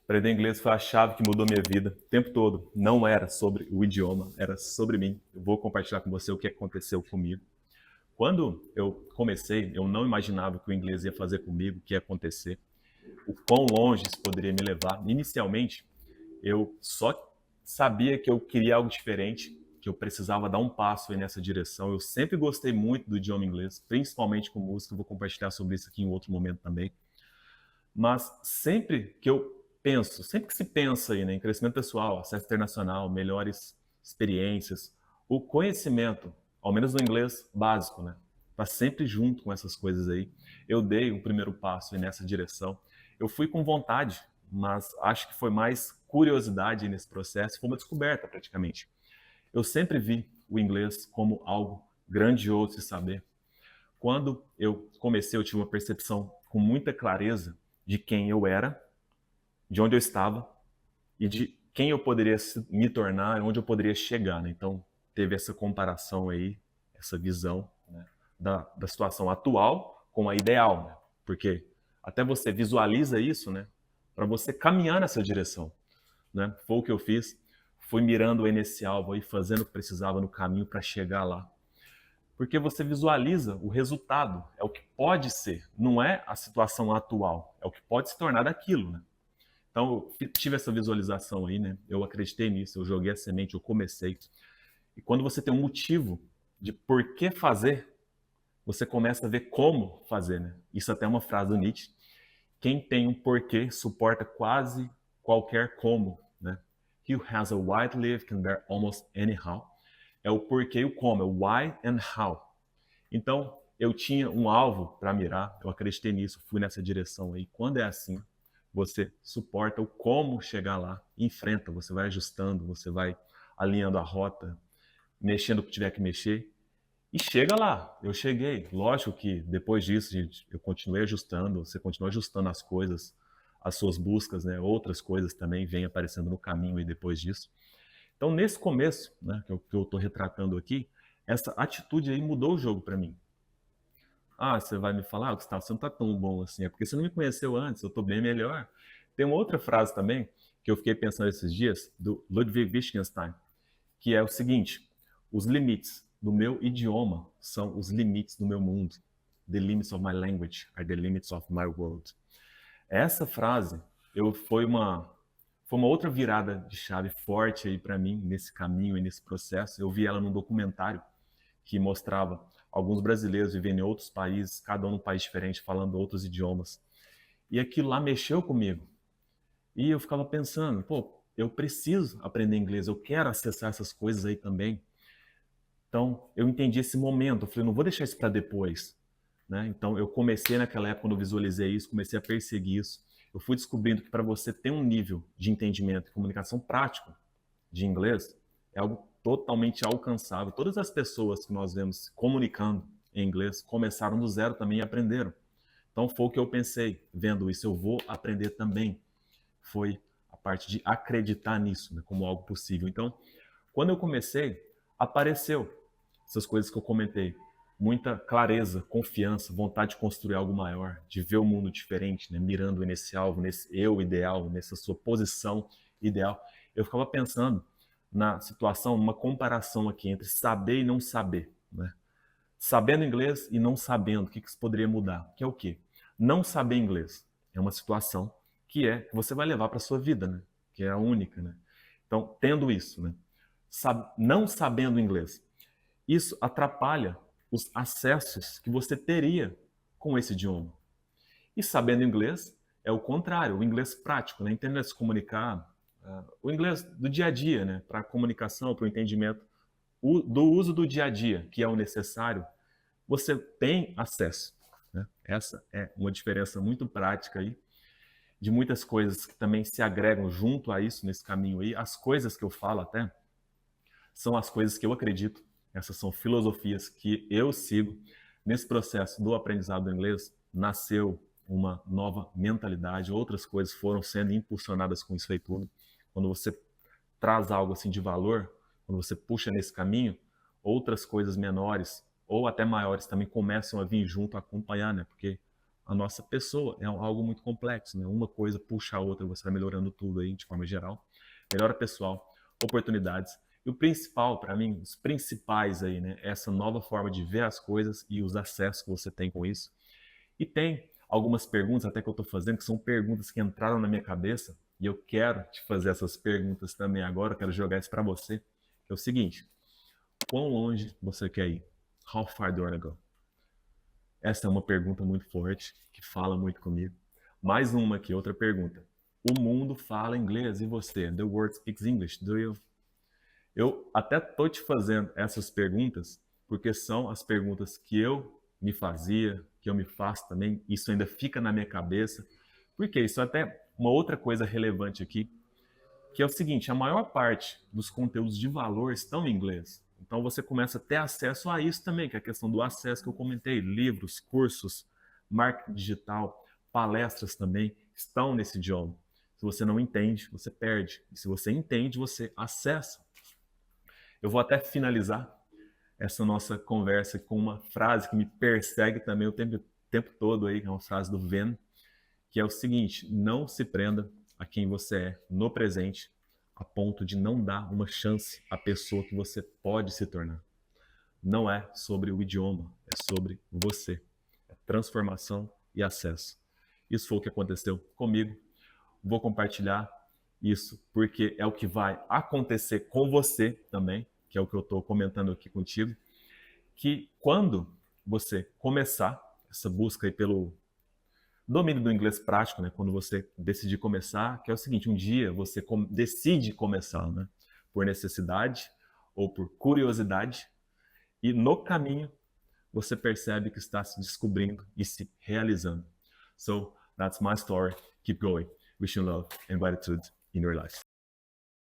Aprender inglês foi a chave que mudou minha vida o tempo todo. Não era sobre o idioma, era sobre mim. Eu vou compartilhar com você o que aconteceu comigo. Quando eu comecei, eu não imaginava o que o inglês ia fazer comigo, o que ia acontecer, o quão longe isso poderia me levar. Inicialmente, eu só sabia que eu queria algo diferente, que eu precisava dar um passo aí nessa direção. Eu sempre gostei muito do idioma inglês, principalmente com música. Eu vou compartilhar sobre isso aqui em outro momento também. Mas sempre que eu penso, sempre que se pensa aí, né, em crescimento pessoal, acesso internacional, melhores experiências, o conhecimento, ao menos no inglês básico, né, tá sempre junto com essas coisas aí. Eu dei o primeiro passo aí nessa direção. Eu fui com vontade, mas acho que foi mais curiosidade aí nesse processo, foi uma descoberta praticamente. Eu sempre vi o inglês como algo grandioso de saber. Quando eu comecei, eu tive uma percepção com muita clareza de quem eu era, de onde eu estava e de quem eu poderia me tornar, onde eu poderia chegar. Né? Então, teve essa comparação aí, essa visão, né, da situação atual com a ideal. Né? Porque até você visualiza isso, né, para você caminhar nessa direção. Né? Foi o que eu fiz. Fui mirando nesse alvo e fazendo o que precisava no caminho para chegar lá. Porque você visualiza o resultado, é o que pode ser, não é a situação atual, é o que pode se tornar daquilo, né? Então, eu tive essa visualização aí, né? Eu acreditei nisso, eu joguei a semente, eu comecei. E quando você tem um motivo de por que fazer, você começa a ver como fazer, né? Isso até é uma frase do Nietzsche. Quem tem um porquê suporta quase qualquer como, né? He who has a why to live can bear almost anyhow. É o porquê e o como, é o why and how. Então, eu tinha um alvo para mirar, eu acreditei nisso, fui nessa direção aí. Quando é assim, você suporta o como chegar lá, enfrenta, você vai ajustando, você vai alinhando a rota, mexendo o que tiver que mexer e chega lá. Eu cheguei. Lógico que depois disso, gente, eu continuei ajustando, você continua ajustando as coisas, as suas buscas, né? Outras coisas também vêm aparecendo no caminho aí depois disso. Então, nesse começo, né, que eu estou retratando aqui, essa atitude aí mudou o jogo para mim. Ah, você vai me falar, ah, Gustavo, você não está tão bom assim, é porque você não me conheceu antes, eu estou bem melhor. Tem uma outra frase também, que eu fiquei pensando esses dias, do Ludwig Wittgenstein, que é o seguinte: os limites do meu idioma são os limites do meu mundo. The limits of my language are the limits of my world. Essa frase foi uma outra virada de chave forte aí para mim nesse caminho e nesse processo. Eu vi ela num documentário que mostrava alguns brasileiros vivendo em outros países, cada um num país diferente, falando outros idiomas. E aquilo lá mexeu comigo. E eu ficava pensando, pô, eu preciso aprender inglês, eu quero acessar essas coisas aí também. Então, eu entendi esse momento, eu falei, não vou deixar isso para depois. Né? Então, eu comecei naquela época, quando eu visualizei isso, comecei a perseguir isso. Eu fui descobrindo que para você ter um nível de entendimento e comunicação prático de inglês, é algo totalmente alcançável. Todas as pessoas que nós vemos se comunicando em inglês começaram do zero também e aprenderam. Então foi o que eu pensei, vendo isso, eu vou aprender também. Foi a parte de acreditar nisso, né, como algo possível. Então, quando eu comecei, apareceu essas coisas que eu comentei. Muita clareza, confiança, vontade de construir algo maior, de ver o mundo diferente, né, mirando nesse alvo, nesse eu ideal, nessa sua posição ideal. Eu ficava pensando na situação, uma comparação aqui entre saber e não saber. Né? Sabendo inglês e não sabendo, o que isso poderia mudar? Que é o quê? Não saber inglês é uma situação que você vai levar para a sua vida, né? Que é a única. Né? Então, tendo isso, né? Não sabendo inglês, isso atrapalha os acessos que você teria com esse idioma. E sabendo inglês é o contrário, o inglês prático, né? Entendendo se comunicar, o inglês do dia a dia, né? Para a comunicação, para o entendimento do uso do dia a dia, que é o necessário, você tem acesso. Né? Essa é uma diferença muito prática aí, de muitas coisas que também se agregam junto a isso, nesse caminho aí. As coisas que eu falo até são as coisas que eu acredito, essas são filosofias que eu sigo. Nesse processo do aprendizado do inglês, nasceu uma nova mentalidade, outras coisas foram sendo impulsionadas com isso aí tudo. Quando você traz algo assim de valor, quando você puxa nesse caminho, outras coisas menores ou até maiores também começam a vir junto a acompanhar, né? Porque a nossa pessoa é algo muito complexo, né? Uma coisa puxa a outra, você vai melhorando tudo aí de forma geral. Melhora pessoal, oportunidades. E o principal, para mim, os principais aí, né? Essa nova forma de ver as coisas e os acessos que você tem com isso. E tem algumas perguntas, até que eu estou fazendo, que são perguntas que entraram na minha cabeça, e eu quero te fazer essas perguntas também agora, eu quero jogar isso para você. É o seguinte, quão longe você quer ir? How far do you wanna go? Essa é uma pergunta muito forte, que fala muito comigo. Mais uma aqui, outra pergunta. O mundo fala inglês e você? The world speaks English, do you? Eu até tô te fazendo essas perguntas porque são as perguntas que eu me fazia, que eu me faço também. Isso ainda fica na minha cabeça. Porque isso é até uma outra coisa relevante aqui, que é o seguinte, a maior parte dos conteúdos de valor estão em inglês. Então você começa a ter acesso a isso também, que é a questão do acesso que eu comentei, livros, cursos, marketing digital, palestras também estão nesse idioma. Se você não entende, você perde. E se você entende, você acessa. Eu vou até finalizar essa nossa conversa com uma frase que me persegue também o tempo todo aí, que é uma frase do Venn, que é o seguinte: não se prenda a quem você é no presente, a ponto de não dar uma chance à pessoa que você pode se tornar. Não é sobre o idioma, é sobre você. É transformação e acesso. Isso foi o que aconteceu comigo. Vou compartilhar isso porque é o que vai acontecer com você também, que é o que eu estou comentando aqui contigo, que quando você começar essa busca aí pelo domínio do inglês prático, né, quando você decidir começar, que é o seguinte, um dia você decide começar, né, por necessidade ou por curiosidade, e no caminho você percebe que está se descobrindo e se realizando. So, that's my story. Keep going. Wishing love and gratitude in your life.